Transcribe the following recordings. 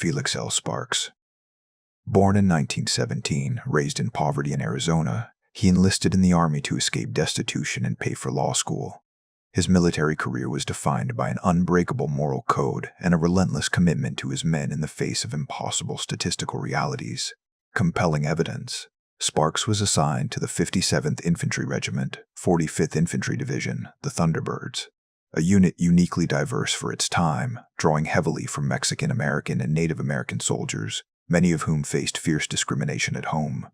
Felix L. Sparks. Born in 1917, raised in poverty in Arizona, he enlisted in the Army to escape destitution and pay for law school. His military career was defined by an unbreakable moral code and a relentless commitment to his men in the face of impossible statistical realities. Compelling evidence. Sparks was assigned to the 57th Infantry Regiment, 45th Infantry Division, the Thunderbirds, a unit uniquely diverse for its time, drawing heavily from Mexican-American and Native American soldiers, many of whom faced fierce discrimination at home.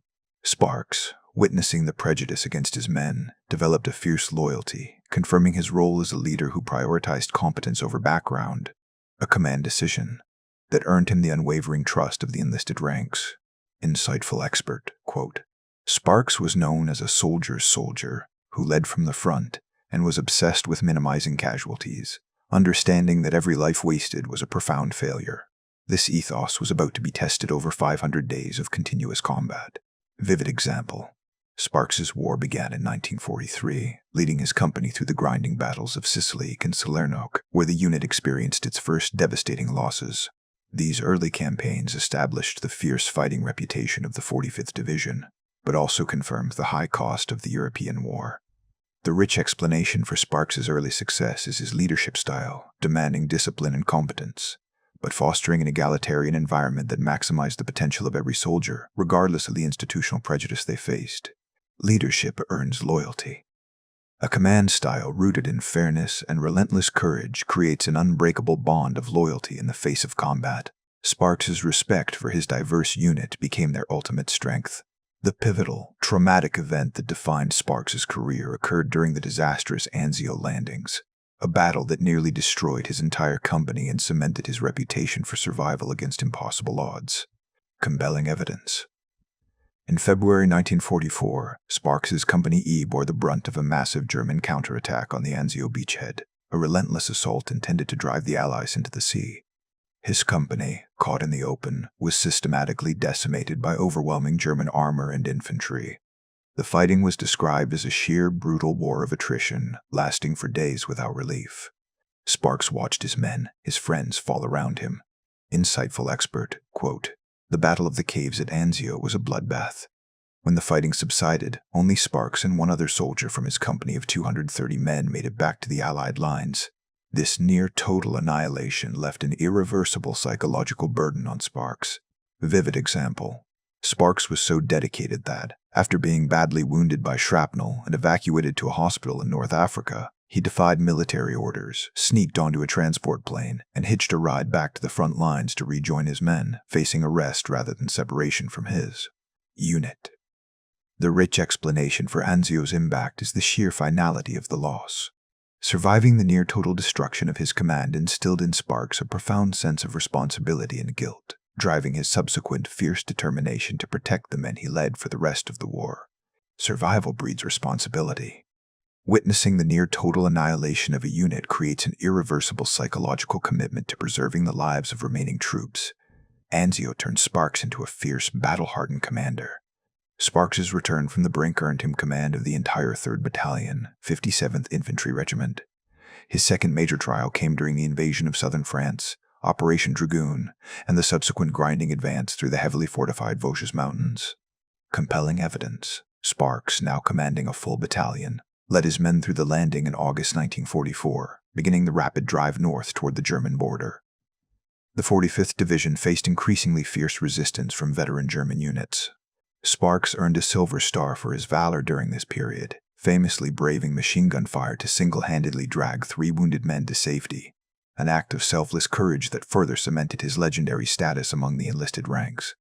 Sparks, witnessing the prejudice against his men, developed a fierce loyalty, confirming his role as a leader who prioritized competence over background, a command decision that earned him the unwavering trust of the enlisted ranks. Insightful expert, quote, Sparks was known as a soldier's soldier who led from the front and was obsessed with minimizing casualties, understanding that every life wasted was a profound failure. This ethos was about to be tested over 500 days of continuous combat. Vivid example. Sparks's war began in 1943, leading his company through the grinding battles of Sicily and Salerno, where the unit experienced its first devastating losses. These early campaigns established the fierce fighting reputation of the 45th Division, but also confirmed the high cost of the European War. The rich explanation for Sparks's early success is his leadership style, demanding discipline and competence, but fostering an egalitarian environment that maximized the potential of every soldier, regardless of the institutional prejudice they faced. Leadership earns loyalty. A command style rooted in fairness and relentless courage creates an unbreakable bond of loyalty in the face of combat. Sparks's respect for his diverse unit became their ultimate strength. The pivotal, traumatic event that defined Sparks's career occurred during the disastrous Anzio landings, a battle that nearly destroyed his entire company and cemented his reputation for survival against impossible odds. Compelling evidence. In February 1944, Sparks's Company E bore the brunt of a massive German counterattack on the Anzio beachhead, a relentless assault intended to drive the Allies into the sea. His company, caught in the open, was systematically decimated by overwhelming German armor and infantry. The fighting was described as a sheer, brutal war of attrition, lasting for days without relief. Sparks watched his men, his friends, fall around him. Insightful expert, quote, The Battle of the Caves at Anzio was a bloodbath. When the fighting subsided, only Sparks and one other soldier from his company of 230 men made it back to the Allied lines. This near-total annihilation left an irreversible psychological burden on Sparks. Vivid example. Sparks was so dedicated that, after being badly wounded by shrapnel and evacuated to a hospital in North Africa, he defied military orders, sneaked onto a transport plane, and hitched a ride back to the front lines to rejoin his men, facing arrest rather than separation from his unit. The rich explanation for Anzio's impact is the sheer finality of the loss. Surviving the near-total destruction of his command instilled in Sparks a profound sense of responsibility and guilt, driving his subsequent fierce determination to protect the men he led for the rest of the war. Survival breeds responsibility. Witnessing the near-total annihilation of a unit creates an irreversible psychological commitment to preserving the lives of remaining troops. Anzio turned Sparks into a fierce, battle-hardened commander. Sparks's return from the brink earned him command of the entire 3rd Battalion, 57th Infantry Regiment. His second major trial came during the invasion of southern France, Operation Dragoon, and the subsequent grinding advance through the heavily fortified Vosges Mountains. Compelling evidence. Sparks, now commanding a full battalion, led his men through the landing in August 1944, beginning the rapid drive north toward the German border. The 45th Division faced increasingly fierce resistance from veteran German units. Sparks earned a Silver Star for his valor during this period, famously braving machine gun fire to single-handedly drag 3 wounded men to safety, an act of selfless courage that further cemented his legendary status among the enlisted ranks.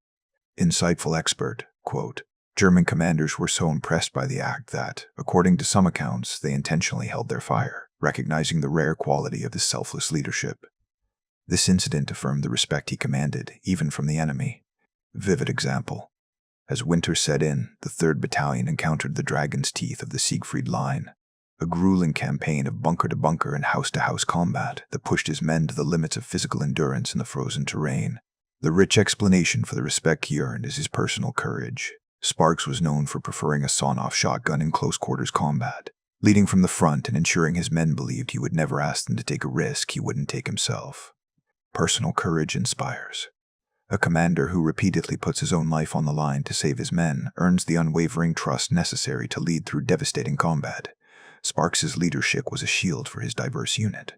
Insightful expert, quote, German commanders were so impressed by the act that, according to some accounts, they intentionally held their fire, recognizing the rare quality of his selfless leadership. This incident affirmed the respect he commanded, even from the enemy. Vivid example. As winter set in, the 3rd Battalion encountered the Dragon's Teeth of the Siegfried Line, a grueling campaign of bunker-to-bunker and house-to-house combat that pushed his men to the limits of physical endurance in the frozen terrain. The rich explanation for the respect he earned is his personal courage. Sparks was known for preferring a sawn-off shotgun in close-quarters combat, leading from the front and ensuring his men believed he would never ask them to take a risk he wouldn't take himself. Personal courage inspires. A commander who repeatedly puts his own life on the line to save his men earns the unwavering trust necessary to lead through devastating combat. Sparks's leadership was a shield for his diverse unit.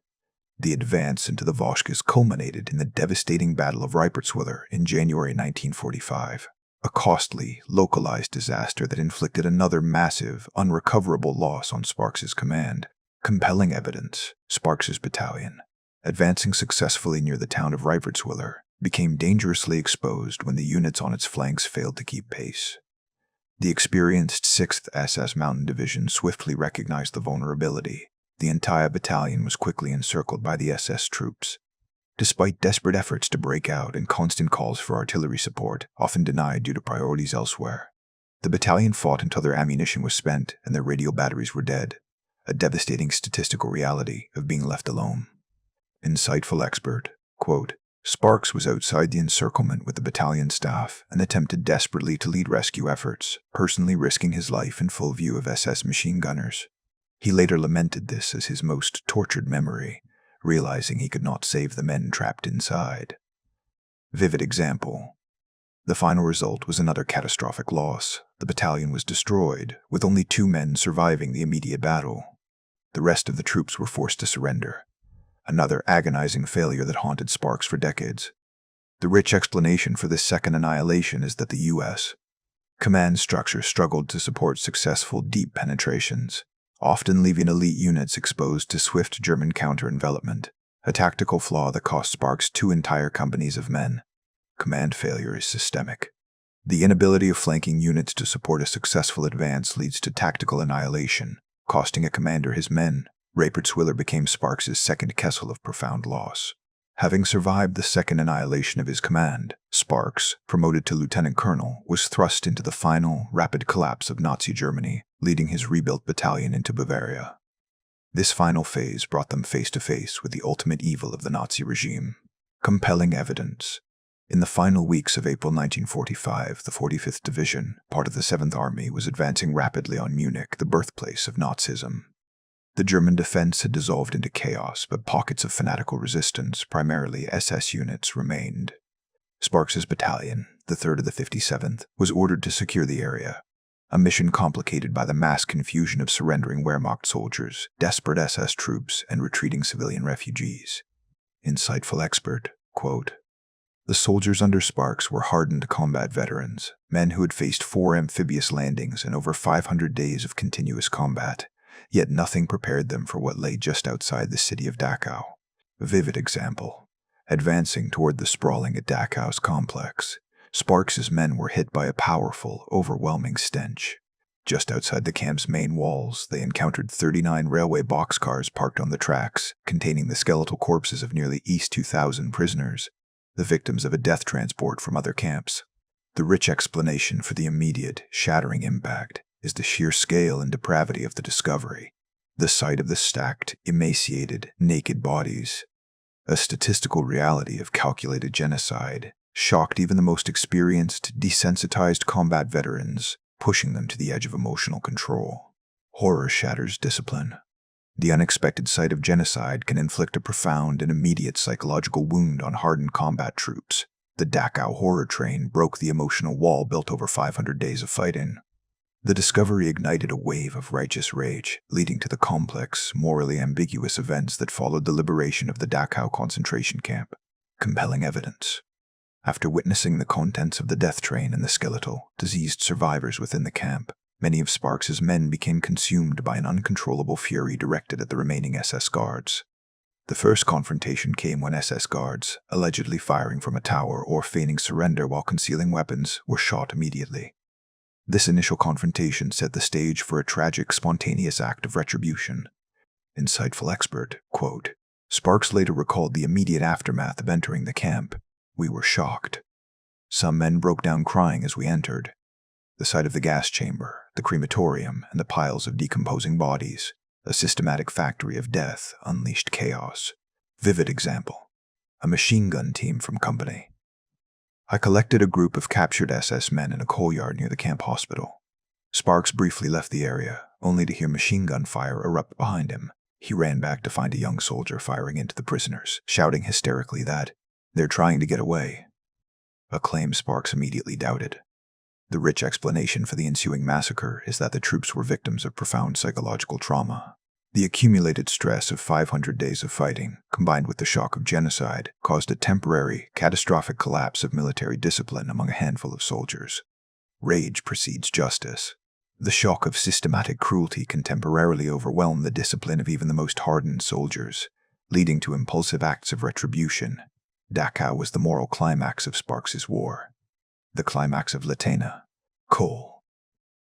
The advance into the Vosges culminated in the devastating Battle of Reipertswiller in January 1945, a costly, localized disaster that inflicted another massive, unrecoverable loss on Sparks's command. Compelling evidence: Sparks's battalion, advancing successfully near the town of Reipertswiller, became dangerously exposed when the units on its flanks failed to keep pace. The experienced 6th SS Mountain Division swiftly recognized the vulnerability. The entire battalion was quickly encircled by the SS troops. Despite desperate efforts to break out and constant calls for artillery support, often denied due to priorities elsewhere, the battalion fought until their ammunition was spent and their radio batteries were dead, a devastating statistical reality of being left alone. Insightful expert, quote, Sparks was outside the encirclement with the battalion staff and attempted desperately to lead rescue efforts, personally risking his life in full view of SS machine gunners. He later lamented this as his most tortured memory, realizing he could not save the men trapped inside. Vivid example. The final result was another catastrophic loss. The battalion was destroyed, with only 2 men surviving the immediate battle. The rest of the troops were forced to surrender. Another agonizing failure that haunted Sparks for decades. The rich explanation for this second annihilation is that the U.S. command structure struggled to support successful deep penetrations, often leaving elite units exposed to swift German counter-envelopment, a tactical flaw that cost Sparks 2 entire companies of men. Command failure is systemic. The inability of flanking units to support a successful advance leads to tactical annihilation, costing a commander his men. Reipertswiller became Sparks's second Kessel of profound loss. Having survived the second annihilation of his command, Sparks, promoted to lieutenant colonel, was thrust into the final, rapid collapse of Nazi Germany, leading his rebuilt battalion into Bavaria. This final phase brought them face to face with the ultimate evil of the Nazi regime. Compelling evidence. In the final weeks of April 1945, the 45th Division, part of the 7th Army, was advancing rapidly on Munich, the birthplace of Nazism. The German defense had dissolved into chaos, but pockets of fanatical resistance, primarily SS units, remained. Sparks's battalion, the 3rd of the 57th, was ordered to secure the area, a mission complicated by the mass confusion of surrendering Wehrmacht soldiers, desperate SS troops, and retreating civilian refugees. Insightful expert, quote, the soldiers under Sparks were hardened combat veterans, men who had faced 4 amphibious landings and over 500 days of continuous combat. Yet nothing prepared them for what lay just outside the city of Dachau. A vivid example. Advancing toward the sprawling Dachau's complex, Sparks's men were hit by a powerful, overwhelming stench. Just outside the camp's main walls, they encountered 39 railway boxcars parked on the tracks, containing the skeletal corpses of nearly 2,000 prisoners, the victims of a death transport from other camps. The rich explanation for the immediate, shattering impact is the sheer scale and depravity of the discovery. The sight of the stacked, emaciated, naked bodies, a statistical reality of calculated genocide, shocked even the most experienced, desensitized combat veterans, pushing them to the edge of emotional control. Horror shatters discipline. The unexpected sight of genocide can inflict a profound and immediate psychological wound on hardened combat troops. The Dachau horror train broke the emotional wall built over 500 days of fighting. The discovery ignited a wave of righteous rage, leading to the complex, morally ambiguous events that followed the liberation of the Dachau concentration camp. Compelling evidence. After witnessing the contents of the death train and the skeletal, diseased survivors within the camp, many of Sparks's men became consumed by an uncontrollable fury directed at the remaining SS guards. The first confrontation came when SS guards, allegedly firing from a tower or feigning surrender while concealing weapons, were shot immediately. This initial confrontation set the stage for a tragic, spontaneous act of retribution. Insightful expert, quote, Sparks later recalled the immediate aftermath of entering the camp. We were shocked. Some men broke down crying as we entered. The sight of the gas chamber, the crematorium, and the piles of decomposing bodies, a systematic factory of death, unleashed chaos. Vivid example. A machine gun team from company. I collected a group of captured SS men in a coal yard near the camp hospital. Sparks briefly left the area, only to hear machine gun fire erupt behind him. He ran back to find a young soldier firing into the prisoners, shouting hysterically that, "They're trying to get away." a claim Sparks immediately doubted. The rich explanation for the ensuing massacre is that the troops were victims of profound psychological trauma. The accumulated stress of 500 days of fighting, combined with the shock of genocide, caused a temporary, catastrophic collapse of military discipline among a handful of soldiers. Rage precedes justice. The shock of systematic cruelty can temporarily overwhelm the discipline of even the most hardened soldiers, leading to impulsive acts of retribution. Dachau was the moral climax of Sparks's war. The climax of Latena. Coal.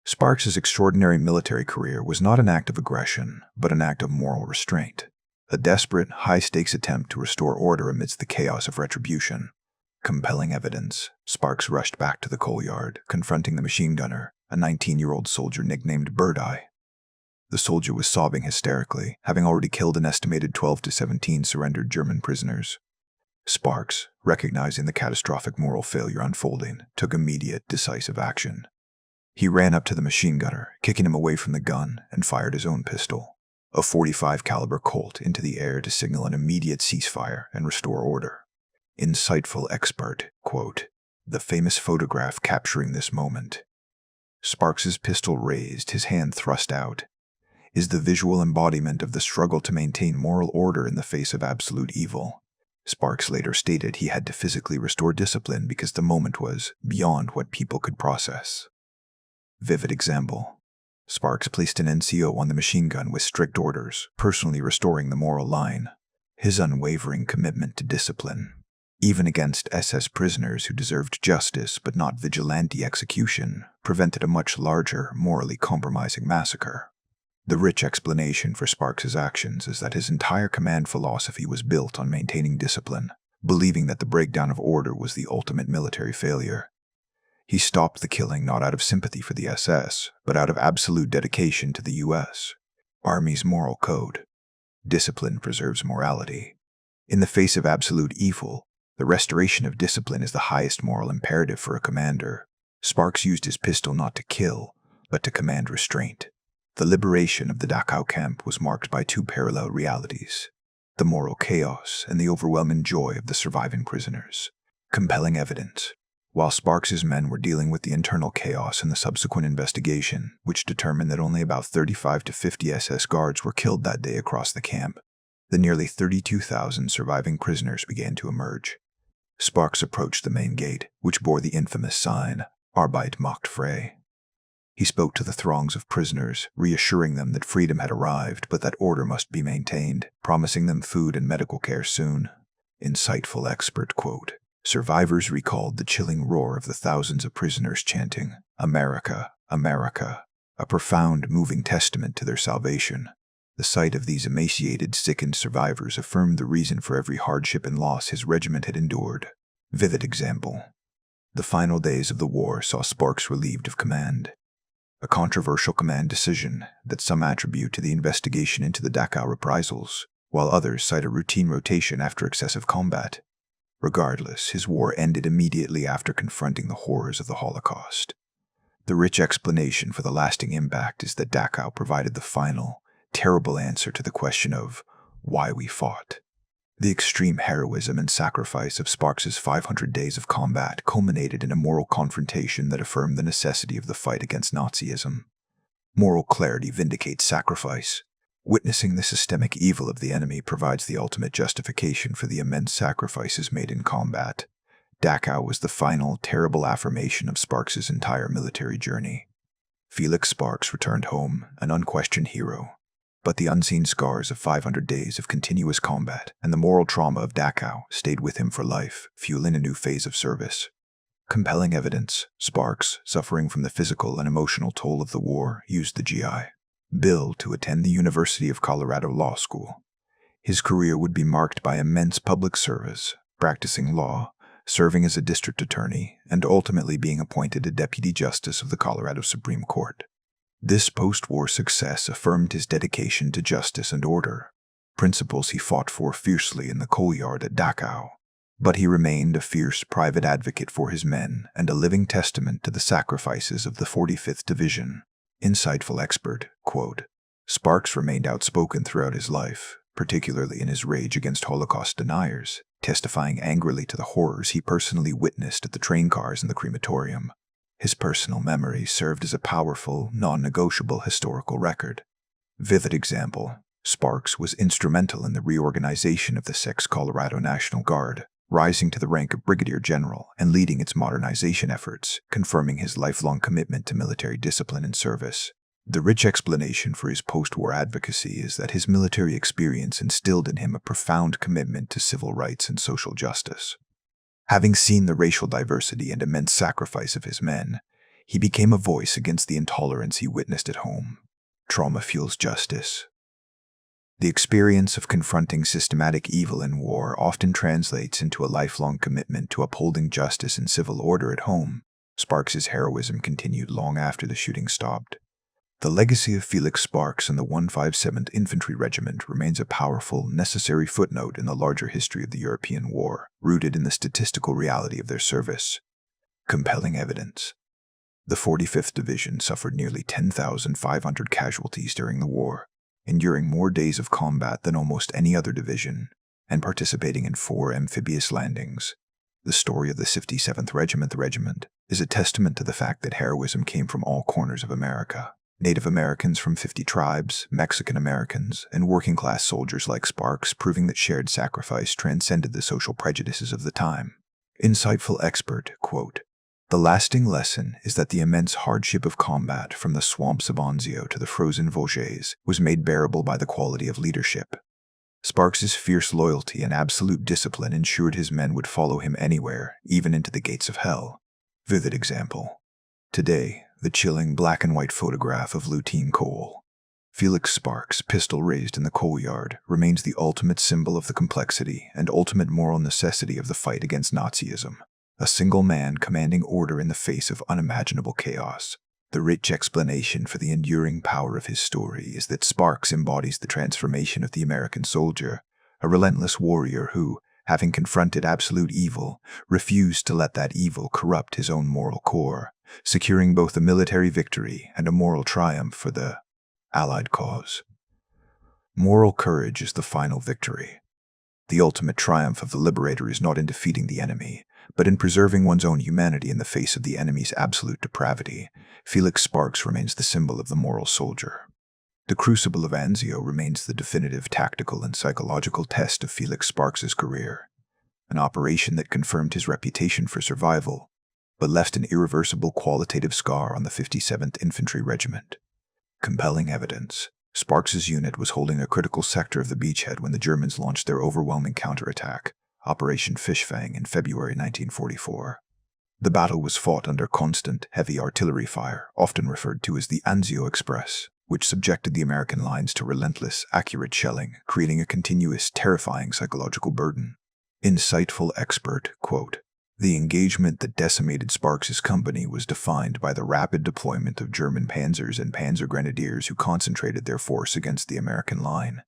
Sparks's extraordinary military career was not an act of aggression, but an act of moral restraint. A desperate, high-stakes attempt to restore order amidst the chaos of retribution. Compelling evidence. Sparks rushed back to the coal yard, confronting the machine gunner, a 19-year-old soldier nicknamed Bird-Eye. The soldier was sobbing hysterically, having already killed an estimated 12 to 17 surrendered German prisoners. Sparks, recognizing the catastrophic moral failure unfolding, took immediate, decisive action. He ran up to the machine gunner, kicking him away from the gun, and fired his own pistol, a .45 caliber Colt, into the air to signal an immediate ceasefire and restore order. Insightful expert, quote, the famous photograph capturing this moment. Sparks's pistol raised, his hand thrust out, is the visual embodiment of the struggle to maintain moral order in the face of absolute evil. Sparks later stated he had to physically restore discipline because the moment was beyond what people could process. Vivid example. Sparks placed an Anzio on the machine gun with strict orders, personally restoring the moral line. His unwavering commitment to discipline, even against SS prisoners who deserved justice but not vigilante execution, prevented a much larger, morally compromising massacre. The rich explanation for Sparks's actions is that his entire command philosophy was built on maintaining discipline, believing that the breakdown of order was the ultimate military failure. He stopped the killing not out of sympathy for the SS, but out of absolute dedication to the U.S. Army's moral code. Discipline preserves morality. In the face of absolute evil, the restoration of discipline is the highest moral imperative for a commander. Sparks used his pistol not to kill, but to command restraint. The liberation of the Dachau camp was marked by two parallel realities: the moral chaos and the overwhelming joy of the surviving prisoners. Compelling evidence. While Sparks's men were dealing with the internal chaos in the subsequent investigation, which determined that only about 35 to 50 SS guards were killed that day across the camp, the nearly 32,000 surviving prisoners began to emerge. Sparks approached the main gate, which bore the infamous sign, Arbeit macht frei. He spoke to the throngs of prisoners, reassuring them that freedom had arrived, but that order must be maintained, promising them food and medical care soon. Insightful expert, quote. Survivors recalled the chilling roar of the thousands of prisoners chanting, America, America, a profound, moving testament to their salvation. The sight of these emaciated, sickened survivors affirmed the reason for every hardship and loss his regiment had endured. Vivid example. The final days of the war saw Sparks relieved of command. A controversial command decision that some attribute to the investigation into the Dachau Reprisals, while others cite a routine rotation after excessive combat. Regardless, his war ended immediately after confronting the horrors of the Holocaust. The rich explanation for the lasting impact is that Dachau provided the final, terrible answer to the question of why we fought. The extreme heroism and sacrifice of Sparks's 500 days of combat culminated in a moral confrontation that affirmed the necessity of the fight against Nazism. Moral clarity vindicates sacrifice. Witnessing the systemic evil of the enemy provides the ultimate justification for the immense sacrifices made in combat. Dachau was the final, terrible affirmation of Sparks's entire military journey. Felix Sparks returned home, an unquestioned hero. But the unseen scars of 500 days of continuous combat and the moral trauma of Dachau stayed with him for life, fueling a new phase of service. Compelling evidence. Sparks, suffering from the physical and emotional toll of the war, used the GI Bill to attend the University of Colorado Law School. His career would be marked by immense public service, practicing law, serving as a district attorney, and ultimately being appointed a deputy justice of the Colorado Supreme Court. This post-war success affirmed his dedication to justice and order, principles he fought for fiercely in the coal yard at Dachau. But he remained a fierce private advocate for his men and a living testament to the sacrifices of the 45th Division. Insightful expert, quote, Sparks remained outspoken throughout his life, particularly in his rage against Holocaust deniers. testifying angrily to the horrors he personally witnessed at the train cars and the crematorium. His personal memory served as a powerful, non-negotiable historical record. Vivid example: Sparks was instrumental in the reorganization of the 6th Colorado National Guard, rising to the rank of brigadier general and leading its modernization efforts, confirming his lifelong commitment to military discipline and service. The rich explanation for his post-war advocacy is that his military experience instilled in him a profound commitment to civil rights and social justice. Having seen the racial diversity and immense sacrifice of his men, he became a voice against the intolerance he witnessed at home. Trauma fuels justice. The experience of confronting systematic evil in war often translates into a lifelong commitment to upholding justice and civil order at home. Sparks's heroism continued long after the shooting stopped. The legacy of Felix Sparks and the 157th Infantry Regiment remains a powerful, necessary footnote in the larger history of the European War, rooted in the statistical reality of their service. Compelling evidence. The 45th Division suffered nearly 10,500 casualties during the war, enduring more days of combat than almost any other division, and participating in 4 amphibious landings. The story of the 57th Regiment is a testament to the fact that heroism came from all corners of America. Native Americans from 50 tribes, Mexican Americans, and working-class soldiers like Sparks, proving that shared sacrifice transcended the social prejudices of the time. Insightful expert, quote, "The lasting lesson is that the immense hardship of combat from the swamps of Anzio to the frozen Vosges was made bearable by the quality of leadership. Sparks's fierce loyalty and absolute discipline ensured his men would follow him anywhere, even into the gates of hell." Vivid example. Today, the chilling black and white photograph of Lutein Coal. Felix Sparks, pistol raised in the coal yard, remains the ultimate symbol of the complexity and ultimate moral necessity of the fight against Nazism. A single man commanding order in the face of unimaginable chaos. The rich explanation for the enduring power of his story is that Sparks embodies the transformation of the American soldier, a relentless warrior who, having confronted absolute evil, refused to let that evil corrupt his own moral core, securing both a military victory and a moral triumph for the Allied cause. Moral courage is the final victory. The ultimate triumph of the Liberator is not in defeating the enemy, but in preserving one's own humanity in the face of the enemy's absolute depravity. Felix Sparks remains the symbol of the moral soldier. The crucible of Anzio remains the definitive tactical and psychological test of Felix Sparks's career, an operation that confirmed his reputation for survival, but left an irreversible qualitative scar on the 57th Infantry Regiment. Compelling evidence. Sparks's unit was holding a critical sector of the beachhead when the Germans launched their overwhelming counterattack, Operation Fishfang, in February 1944. The battle was fought under constant, heavy artillery fire, often referred to as the Anzio Express, which subjected the American lines to relentless, accurate shelling, creating a continuous, terrifying psychological burden. Insightful expert, quote, "The engagement that decimated Sparks's company was defined by the rapid deployment of German panzers and panzer grenadiers who concentrated their force against the American line.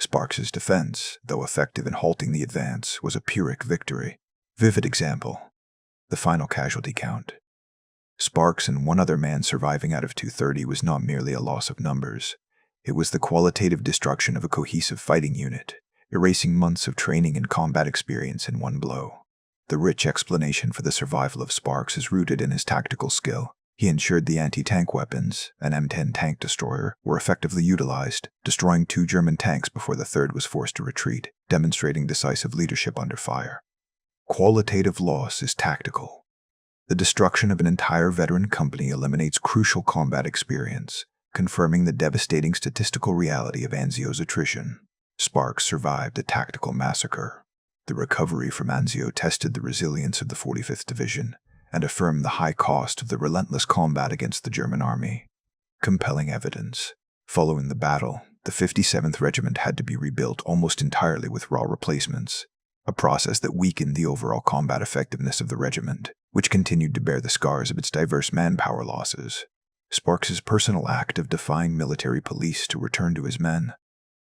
Sparks's defense, though effective in halting the advance, was a Pyrrhic victory." Vivid example. The final casualty count. Sparks and one other man surviving out of 230 was not merely a loss of numbers. It was the qualitative destruction of a cohesive fighting unit, erasing months of training and combat experience in one blow. The rich explanation for the survival of Sparks is rooted in his tactical skill. He ensured the anti-tank weapons, an M10 tank destroyer, were effectively utilized, destroying 2 German tanks before the third was forced to retreat, demonstrating decisive leadership under fire. Qualitative loss is tactical. The destruction of an entire veteran company eliminates crucial combat experience, confirming the devastating statistical reality of Anzio's attrition. Sparks survived a tactical massacre. The recovery from Anzio tested the resilience of the 45th Division and affirmed the high cost of the relentless combat against the German army. Compelling evidence. Following the battle, the 57th Regiment had to be rebuilt almost entirely with raw replacements, a process that weakened the overall combat effectiveness of the regiment, which continued to bear the scars of its diverse manpower losses. Sparks's personal act of defying military police to return to his men,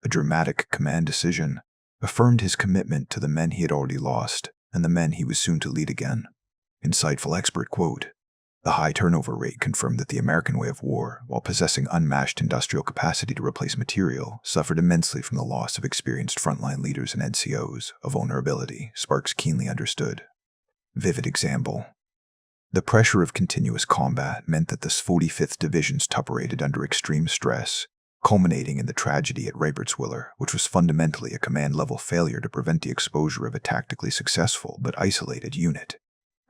a dramatic command decision, affirmed his commitment to the men he had already lost and the men he was soon to lead again. Insightful expert, quote, The high turnover rate confirmed that the American way of war, while possessing unmatched industrial capacity to replace material, suffered immensely from the loss of experienced frontline leaders and NCOs, a vulnerability Sparks keenly understood. Vivid example. The pressure of continuous combat meant that the 45th Division operated under extreme stress, culminating in the tragedy at Reipertswiller, which was fundamentally a command-level failure to prevent the exposure of a tactically successful but isolated unit.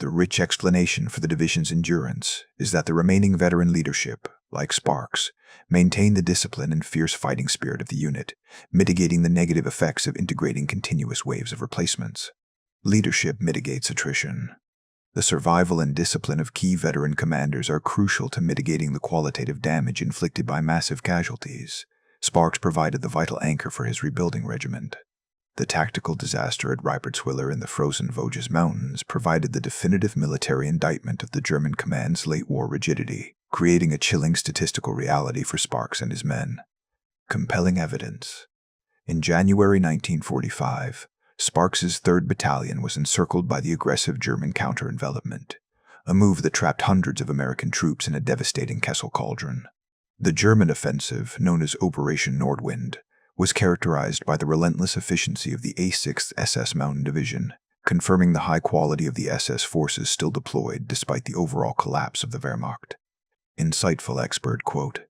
The rich explanation for the division's endurance is that the remaining veteran leadership, like Sparks, maintained the discipline and fierce fighting spirit of the unit, mitigating the negative effects of integrating continuous waves of replacements. Leadership mitigates attrition. The survival and discipline of key veteran commanders are crucial to mitigating the qualitative damage inflicted by massive casualties. Sparks provided the vital anchor for his rebuilding regiment. The tactical disaster at Reipertswiller in the frozen Vosges Mountains provided the definitive military indictment of the German command's late-war rigidity, creating a chilling statistical reality for Sparks and his men. Compelling evidence. In January 1945, Sparks's 3rd Battalion was encircled by the aggressive German counter-envelopment, a move that trapped hundreds of American troops in a devastating Kessel cauldron. The German offensive, known as Operation Nordwind, was characterized by the relentless efficiency of the A6th SS Mountain Division, confirming the high quality of the SS forces still deployed despite the overall collapse of the Wehrmacht. Insightful expert quote,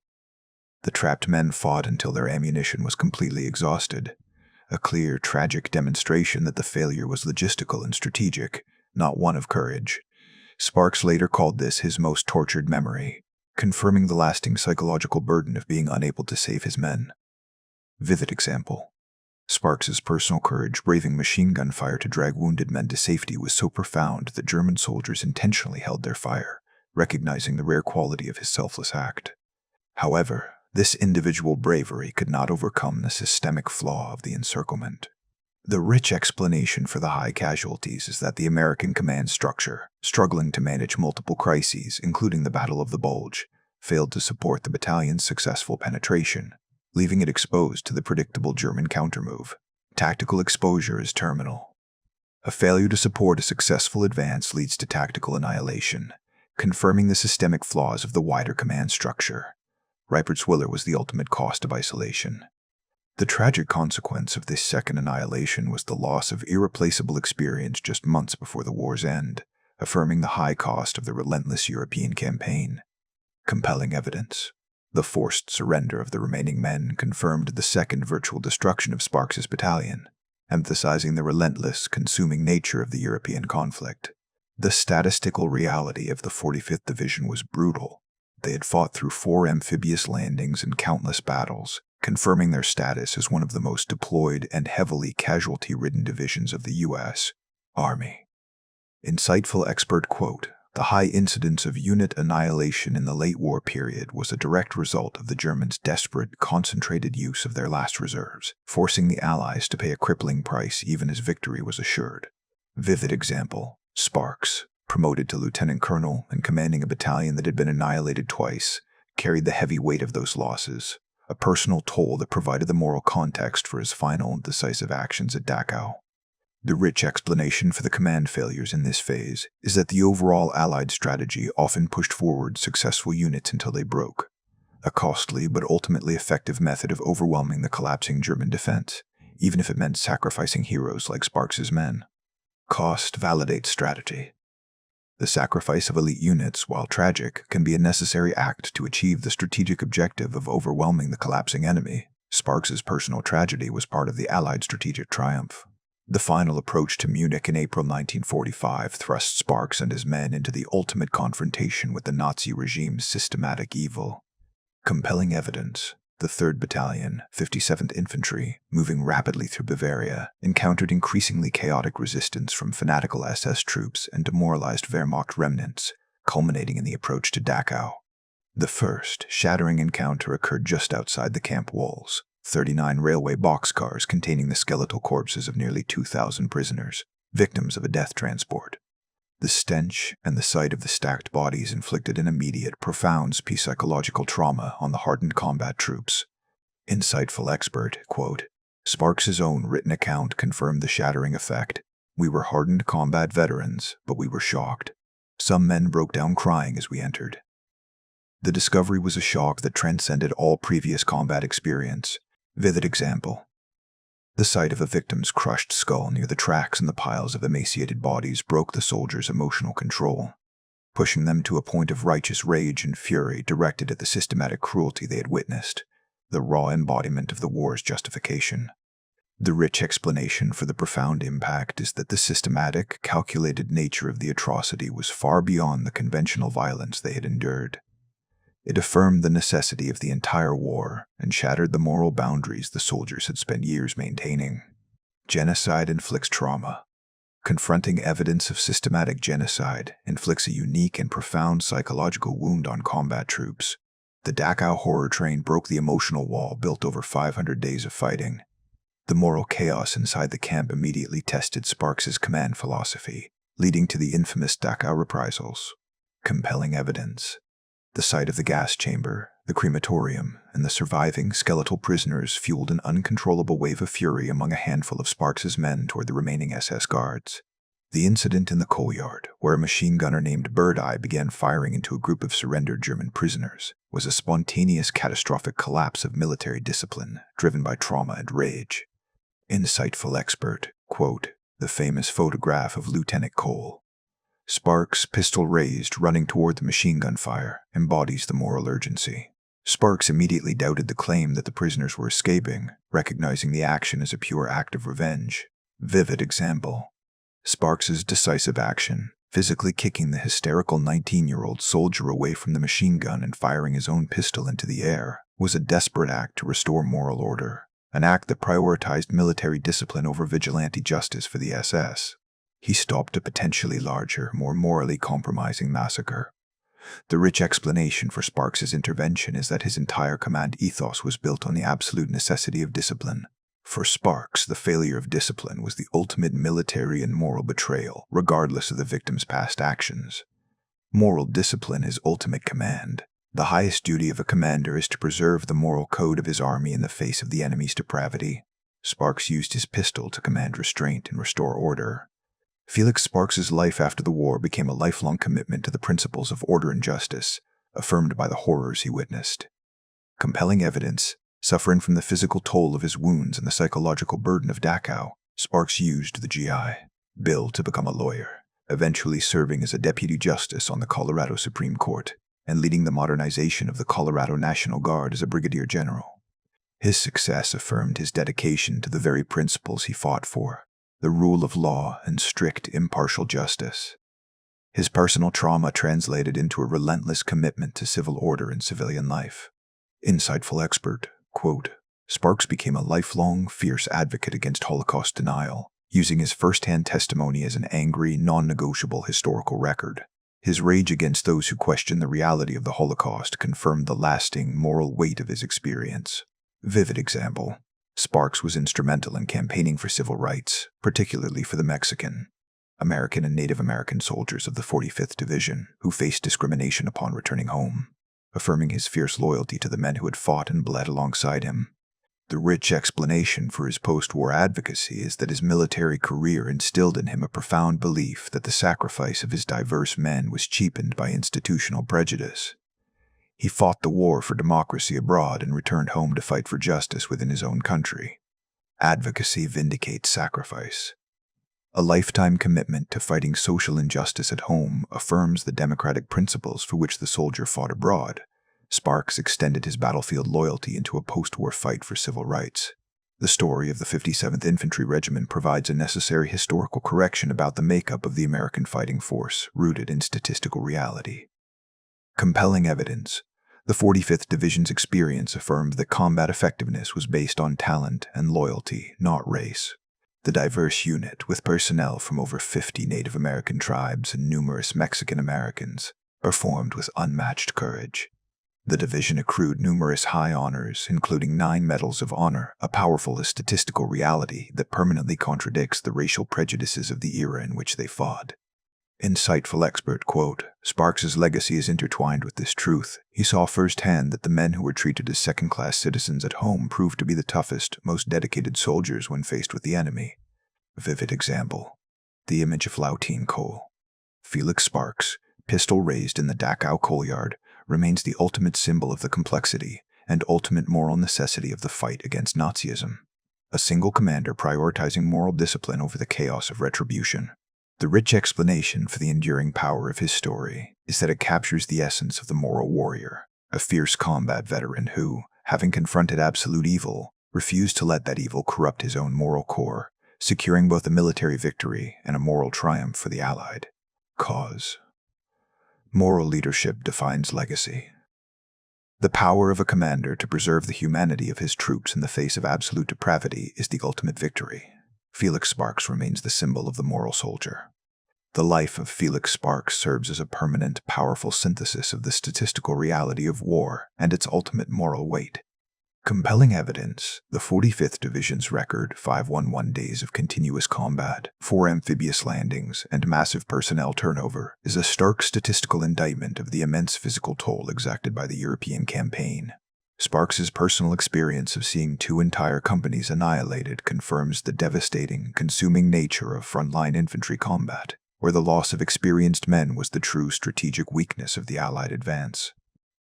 "The trapped men fought until their ammunition was completely exhausted, a clear, tragic demonstration that the failure was logistical and strategic, not one of courage." Sparks later called this his most tortured memory, confirming the lasting psychological burden of being unable to save his men. Vivid example. Sparks's personal courage braving machine gun fire to drag wounded men to safety was so profound that German soldiers intentionally held their fire, recognizing the rare quality of his selfless act. However, this individual bravery could not overcome the systemic flaw of the encirclement. The rich explanation for the high casualties is that the American command structure, struggling to manage multiple crises, including the Battle of the Bulge, failed to support the battalion's successful penetration, leaving it exposed to the predictable German countermove. Tactical exposure is terminal. A failure to support a successful advance leads to tactical annihilation, confirming the systemic flaws of the wider command structure. Reipertswiller was the ultimate cost of isolation. The tragic consequence of this second annihilation was the loss of irreplaceable experience just months before the war's end, affirming the high cost of the relentless European campaign. Compelling evidence. The forced surrender of the remaining men confirmed the second virtual destruction of Sparks's battalion, emphasizing the relentless, consuming nature of the European conflict. The statistical reality of the 45th Division was brutal. They had fought through 4 amphibious landings and countless battles, confirming their status as one of the most deployed and heavily casualty-ridden divisions of the U.S. Army. Insightful expert quote, "The high incidence of unit annihilation in the late war period was a direct result of the Germans' desperate, concentrated use of their last reserves, forcing the Allies to pay a crippling price even as victory was assured." Vivid example. Sparks, promoted to lieutenant colonel and commanding a battalion that had been annihilated twice, carried the heavy weight of those losses, a personal toll that provided the moral context for his final and decisive actions at Dachau. The rich explanation for the command failures in this phase is that the overall Allied strategy often pushed forward successful units until they broke, a costly but ultimately effective method of overwhelming the collapsing German defense, even if it meant sacrificing heroes like Sparks's men. Cost validates strategy. The sacrifice of elite units, while tragic, can be a necessary act to achieve the strategic objective of overwhelming the collapsing enemy. Sparks's personal tragedy was part of the Allied strategic triumph. The final approach to Munich in April 1945 thrust Sparks and his men into the ultimate confrontation with the Nazi regime's systematic evil. Compelling evidence. The 3rd Battalion, 57th Infantry, moving rapidly through Bavaria, encountered increasingly chaotic resistance from fanatical SS troops and demoralized Wehrmacht remnants, culminating in the approach to Dachau. The first, shattering encounter occurred just outside the camp walls. 39 railway boxcars containing the skeletal corpses of nearly 2,000 prisoners, victims of a death transport. The stench and the sight of the stacked bodies inflicted an immediate, profound psychological trauma on the hardened combat troops. Insightful expert, quote, "Sparks's own written account confirmed the shattering effect. We were hardened combat veterans, but we were shocked. Some men broke down crying as we entered. The discovery was a shock that transcended all previous combat experience. Vivid example. The sight of a victim's crushed skull near the tracks and the piles of emaciated bodies broke the soldiers' emotional control, pushing them to a point of righteous rage and fury directed at the systematic cruelty they had witnessed, the raw embodiment of the war's justification. The rich explanation for the profound impact is that the systematic, calculated nature of the atrocity was far beyond the conventional violence they had endured. It affirmed the necessity of the entire war and shattered the moral boundaries the soldiers had spent years maintaining. Genocide inflicts trauma. Confronting evidence of systematic genocide inflicts a unique and profound psychological wound on combat troops. The Dachau horror train broke the emotional wall built over 500 days of fighting. The moral chaos inside the camp immediately tested Sparks's command philosophy, leading to the infamous Dachau Reprisals. Compelling evidence. The sight of the gas chamber, the crematorium, and the surviving skeletal prisoners fueled an uncontrollable wave of fury among a handful of Sparks's men toward the remaining SS guards. The incident in the coal yard, where a machine gunner named Birdeye began firing into a group of surrendered German prisoners, was a spontaneous catastrophic collapse of military discipline, driven by trauma and rage. Insightful expert, quote, the famous photograph of Lieutenant Cole. Sparks, pistol raised, running toward the machine gun fire, embodies the moral urgency. Sparks immediately doubted the claim that the prisoners were escaping, recognizing the action as a pure act of revenge. Vivid example. Sparks's decisive action, physically kicking the hysterical 19-year-old soldier away from the machine gun and firing his own pistol into the air, was a desperate act to restore moral order, an act that prioritized military discipline over vigilante justice for the SS. He stopped a potentially larger, more morally compromising massacre. The rich explanation for Sparks's intervention is that his entire command ethos was built on the absolute necessity of discipline. For Sparks, the failure of discipline was the ultimate military and moral betrayal, regardless of the victim's past actions. Moral discipline is ultimate command. The highest duty of a commander is to preserve the moral code of his army in the face of the enemy's depravity. Sparks used his pistol to command restraint and restore order. Felix Sparks's life after the war became a lifelong commitment to the principles of order and justice, affirmed by the horrors he witnessed. Compelling evidence, suffering from the physical toll of his wounds and the psychological burden of Dachau, Sparks used the GI Bill to become a lawyer, eventually serving as a deputy justice on the Colorado Supreme Court and leading the modernization of the Colorado National Guard as a brigadier general. His success affirmed his dedication to the very principles he fought for, the rule of law and strict impartial justice. His personal trauma translated into a relentless commitment to civil order and civilian life. Insightful expert, quote, Sparks became a lifelong, fierce advocate against Holocaust denial, using his first-hand testimony as an angry, non-negotiable historical record. His rage against those who questioned the reality of the Holocaust confirmed the lasting, moral weight of his experience. Vivid example. Sparks was instrumental in campaigning for civil rights, particularly for the Mexican, American, and Native American soldiers of the 45th Division who faced discrimination upon returning home, affirming his fierce loyalty to the men who had fought and bled alongside him. The rich explanation for his post-war advocacy is that his military career instilled in him a profound belief that the sacrifice of his diverse men was cheapened by institutional prejudice. He fought the war for democracy abroad and returned home to fight for justice within his own country. Advocacy vindicates sacrifice. A lifetime commitment to fighting social injustice at home affirms the democratic principles for which the soldier fought abroad. Sparks extended his battlefield loyalty into a post-war fight for civil rights. The story of the 57th Infantry Regiment provides a necessary historical correction about the makeup of the American fighting force, rooted in statistical reality. Compelling evidence. The 45th Division's experience affirmed that combat effectiveness was based on talent and loyalty, not race. The diverse unit, with personnel from over 50 Native American tribes and numerous Mexican Americans, performed with unmatched courage. The division accrued numerous high honors, including 9 medals of honor, a powerful statistical reality that permanently contradicts the racial prejudices of the era in which they fought. Insightful expert, quote, Sparks's legacy is intertwined with this truth. He saw firsthand that the men who were treated as second-class citizens at home proved to be the toughest, most dedicated soldiers when faced with the enemy. Vivid example. The image of Lautine Cole. Felix Sparks, pistol raised in the Dachau coalyard, remains the ultimate symbol of the complexity and ultimate moral necessity of the fight against Nazism. A single commander prioritizing moral discipline over the chaos of retribution. The rich explanation for the enduring power of his story is that it captures the essence of the moral warrior, a fierce combat veteran who, having confronted absolute evil, refused to let that evil corrupt his own moral core, securing both a military victory and a moral triumph for the Allied cause. Moral leadership defines legacy. The power of a commander to preserve the humanity of his troops in the face of absolute depravity is the ultimate victory. Felix Sparks remains the symbol of the moral soldier. The life of Felix Sparks serves as a permanent, powerful synthesis of the statistical reality of war and its ultimate moral weight. Compelling evidence, the 45th Division's record, 511 days of continuous combat, 4 amphibious landings, and massive personnel turnover, is a stark statistical indictment of the immense physical toll exacted by the European campaign. Sparks's personal experience of seeing 2 entire companies annihilated confirms the devastating, consuming nature of frontline infantry combat, where the loss of experienced men was the true strategic weakness of the Allied advance.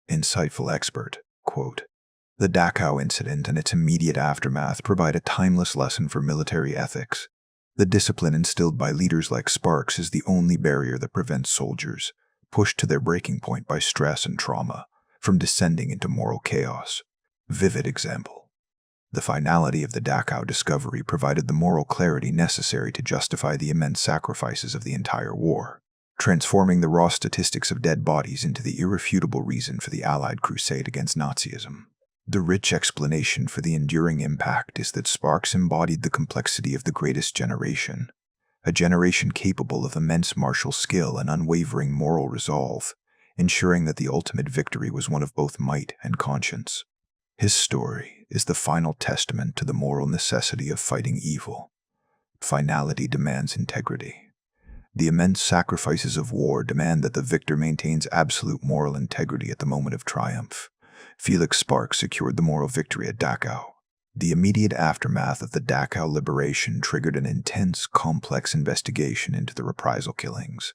Insightful expert, quote, "The Dachau incident and its immediate aftermath provide a timeless lesson for military ethics. The discipline instilled by leaders like Sparks is the only barrier that prevents soldiers, pushed to their breaking point by stress and trauma, from descending into moral chaos. Vivid example. The finality of the Dachau discovery provided the moral clarity necessary to justify the immense sacrifices of the entire war, transforming the raw statistics of dead bodies into the irrefutable reason for the Allied crusade against Nazism. The rich explanation for the enduring impact is that Sparks embodied the complexity of the greatest generation, a generation capable of immense martial skill and unwavering moral resolve, ensuring that the ultimate victory was one of both might and conscience. His story is the final testament to the moral necessity of fighting evil. Finality demands integrity. The immense sacrifices of war demand that the victor maintains absolute moral integrity at the moment of triumph. Felix Sparks secured the moral victory at Dachau. The immediate aftermath of the Dachau liberation triggered an intense, complex investigation into the reprisal killings,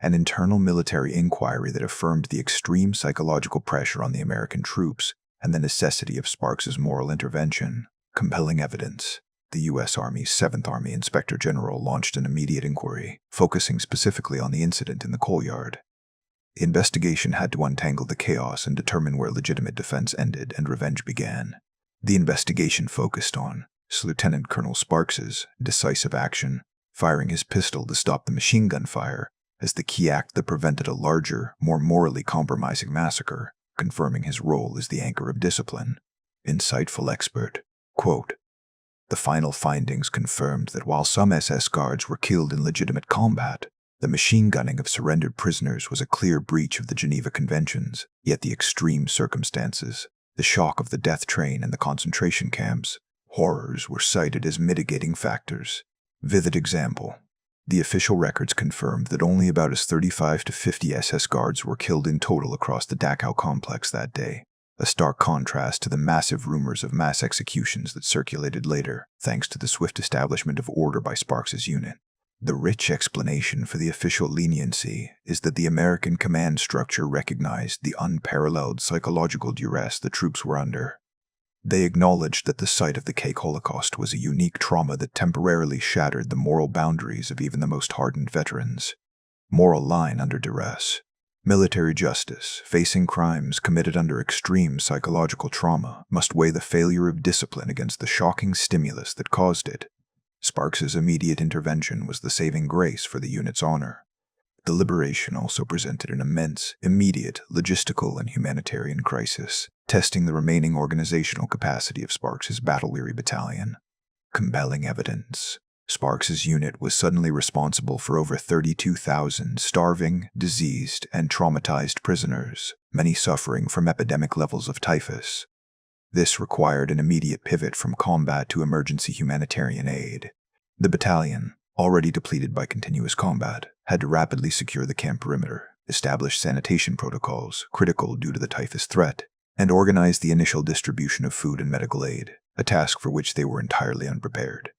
an internal military inquiry that affirmed the extreme psychological pressure on the American troops and the necessity of Sparks's moral intervention. Compelling evidence. The U.S. Army's 7th Army Inspector General launched an immediate inquiry, focusing specifically on the incident in the coalyard. The investigation had to untangle the chaos and determine where legitimate defense ended and revenge began. The investigation focused on Lieutenant Colonel Sparks's decisive action, firing his pistol to stop the machine gun fire, as the key act that prevented a larger, more morally compromising massacre, confirming his role as the anchor of discipline. Insightful expert, quote, "The final findings confirmed that while some SS guards were killed in legitimate combat, the machine gunning of surrendered prisoners was a clear breach of the Geneva Conventions, yet the extreme circumstances, the shock of the death train and the concentration camps, horrors were cited as mitigating factors. Vivid example. The official records confirmed that only about 35 to 50 SS guards were killed in total across the Dachau complex that day, a stark contrast to the massive rumors of mass executions that circulated later, thanks to the swift establishment of order by Sparks's unit. The rich explanation for the official leniency is that the American command structure recognized the unparalleled psychological duress the troops were under. They acknowledged that the site of the Cake Holocaust was a unique trauma that temporarily shattered the moral boundaries of even the most hardened veterans. Moral line under duress. Military justice, facing crimes committed under extreme psychological trauma, must weigh the failure of discipline against the shocking stimulus that caused it. Sparks's immediate intervention was the saving grace for the unit's honor. The liberation also presented an immense, immediate, logistical and humanitarian crisis, testing the remaining organizational capacity of Sparks's battle-weary battalion. Compelling evidence. Sparks's unit was suddenly responsible for over 32,000 starving, diseased, and traumatized prisoners, many suffering from epidemic levels of typhus. This required an immediate pivot from combat to emergency humanitarian aid. The battalion, already depleted by continuous combat, had to rapidly secure the camp perimeter, establish sanitation protocols, critical due to the typhus threat, and organize the initial distribution of food and medical aid, a task for which they were entirely unprepared.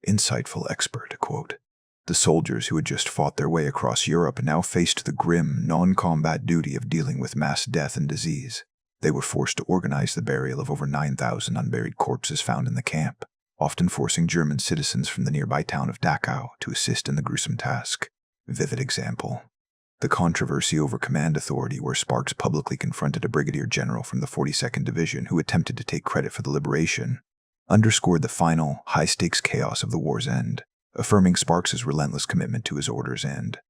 Insightful expert, quote, The soldiers who had just fought their way across Europe now faced the grim, non-combat duty of dealing with mass death and disease. They were forced to organize the burial of over 9,000 unburied corpses found in the camp, often forcing German citizens from the nearby town of Dachau to assist in the gruesome task. Vivid example: the controversy over command authority, where Sparks publicly confronted a brigadier general from the 42nd Division who attempted to take credit for the liberation, underscored the final, high-stakes chaos of the war's end, affirming Sparks's relentless commitment to his orders and,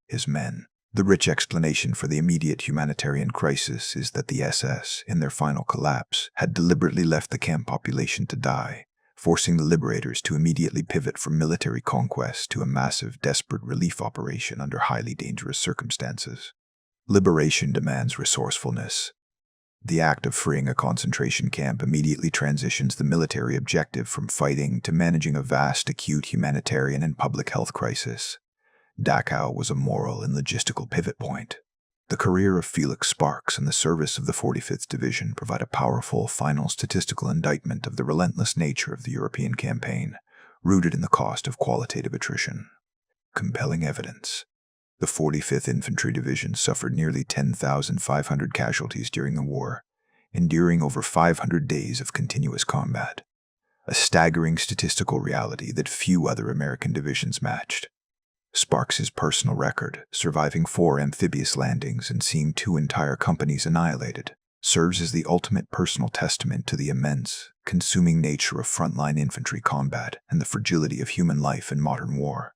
his men. The rich explanation for the immediate humanitarian crisis is that the SS, in their final collapse, had deliberately left the camp population to die, forcing the liberators to immediately pivot from military conquest to a massive, desperate relief operation under highly dangerous circumstances. Liberation demands resourcefulness. The act of freeing a concentration camp immediately transitions the military objective from fighting to managing a vast, acute humanitarian and public health crisis. Dachau was a moral and logistical pivot point. The career of Felix Sparks and the service of the 45th Division provide a powerful, final statistical indictment of the relentless nature of the European campaign, rooted in the cost of qualitative attrition. Compelling evidence. The 45th Infantry Division suffered nearly 10,500 casualties during the war, enduring over 500 days of continuous combat. A staggering statistical reality that few other American divisions matched. Sparks's personal record, surviving 4 amphibious landings and seeing 2 entire companies annihilated, serves as the ultimate personal testament to the immense, consuming nature of frontline infantry combat and the fragility of human life in modern war.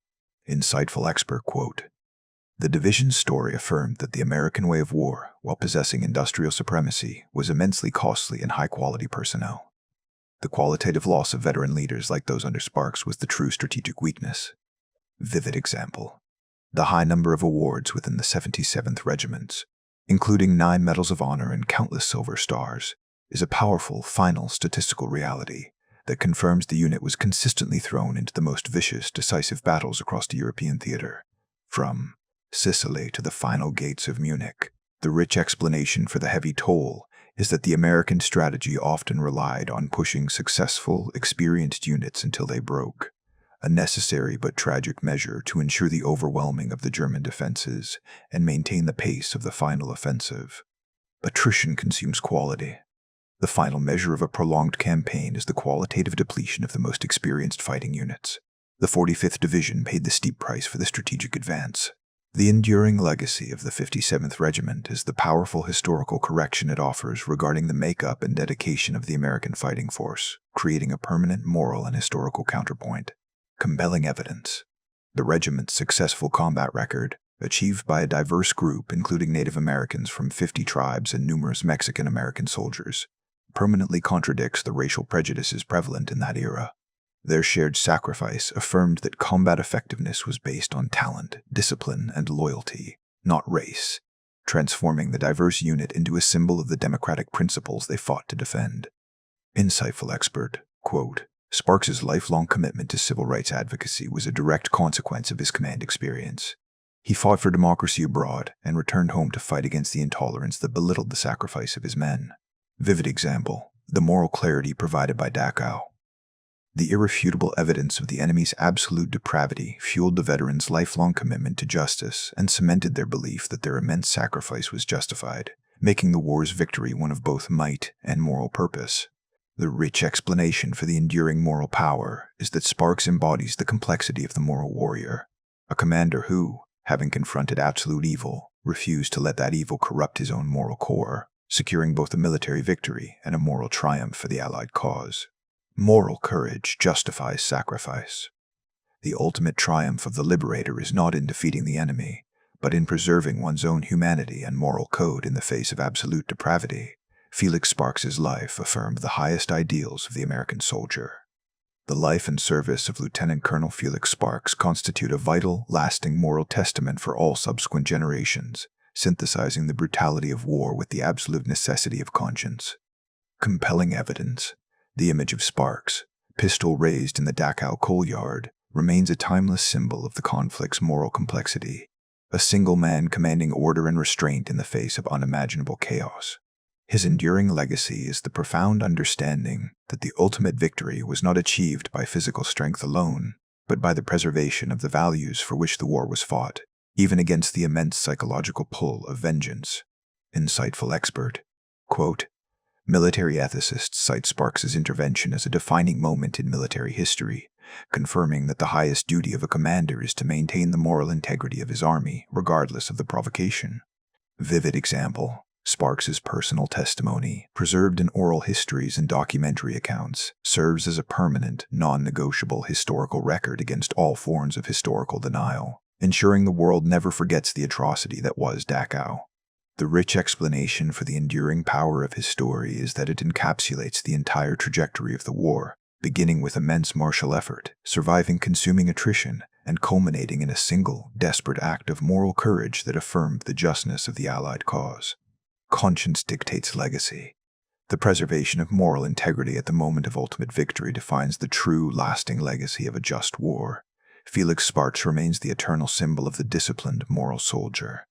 Insightful expert quote: "The division's story affirmed that the American way of war, while possessing industrial supremacy, was immensely costly in high-quality personnel. The qualitative loss of veteran leaders like those under Sparks was the true strategic weakness." Vivid example: the high number of awards within the 77th Regiments, including 9 Medals of Honor and countless Silver Stars, is a powerful, final statistical reality that confirms the unit was consistently thrown into the most vicious, decisive battles across the European theater. From Sicily to the final gates of Munich, the rich explanation for the heavy toll is that the American strategy often relied on pushing successful, experienced units until they broke. A necessary but tragic measure to ensure the overwhelming of the German defenses and maintain the pace of the final offensive. Attrition consumes quality. The final measure of a prolonged campaign is the qualitative depletion of the most experienced fighting units. The 45th Division paid the steep price for the strategic advance. The enduring legacy of the 57th Regiment is the powerful historical correction it offers regarding the makeup and dedication of the American fighting force, creating a permanent moral and historical counterpoint. Compelling evidence. The regiment's successful combat record, achieved by a diverse group including Native Americans from 50 tribes and numerous Mexican-American soldiers, permanently contradicts the racial prejudices prevalent in that era. Their shared sacrifice affirmed that combat effectiveness was based on talent, discipline, and loyalty, not race, transforming the diverse unit into a symbol of the democratic principles they fought to defend. Insightful expert, quote, "Sparks's lifelong commitment to civil rights advocacy was a direct consequence of his command experience. He fought for democracy abroad and returned home to fight against the intolerance that belittled the sacrifice of his men." Vivid example: the moral clarity provided by Dachau. The irrefutable evidence of the enemy's absolute depravity fueled the veterans' lifelong commitment to justice and cemented their belief that their immense sacrifice was justified, making the war's victory one of both might and moral purpose. The rich explanation for the enduring moral power is that Sparks embodies the complexity of the moral warrior, a commander who, having confronted absolute evil, refused to let that evil corrupt his own moral core, securing both a military victory and a moral triumph for the Allied cause. Moral courage justifies sacrifice. The ultimate triumph of the Liberator is not in defeating the enemy, but in preserving one's own humanity and moral code in the face of absolute depravity. Felix Sparks's life affirmed the highest ideals of the American soldier. The life and service of Lieutenant Colonel Felix Sparks constitute a vital, lasting moral testament for all subsequent generations, synthesizing the brutality of war with the absolute necessity of conscience. Compelling evidence. The image of Sparks, pistol raised in the Dachau coal yard, remains a timeless symbol of the conflict's moral complexity, a single man commanding order and restraint in the face of unimaginable chaos. His enduring legacy is the profound understanding that the ultimate victory was not achieved by physical strength alone, but by the preservation of the values for which the war was fought, even against the immense psychological pull of vengeance. Insightful expert. Quote, military ethicists cite Sparks's intervention as a defining moment in military history, confirming that the highest duty of a commander is to maintain the moral integrity of his army, regardless of the provocation. Vivid example. Sparks's personal testimony, preserved in oral histories and documentary accounts, serves as a permanent, non-negotiable historical record against all forms of historical denial, ensuring the world never forgets the atrocity that was Dachau. The rich explanation for the enduring power of his story is that it encapsulates the entire trajectory of the war, beginning with immense martial effort, surviving consuming attrition, and culminating in a single, desperate act of moral courage that affirmed the justness of the Allied cause. Conscience dictates legacy. The preservation of moral integrity at the moment of ultimate victory defines the true, lasting legacy of a just war. Felix Sparks remains the eternal symbol of the disciplined, moral soldier.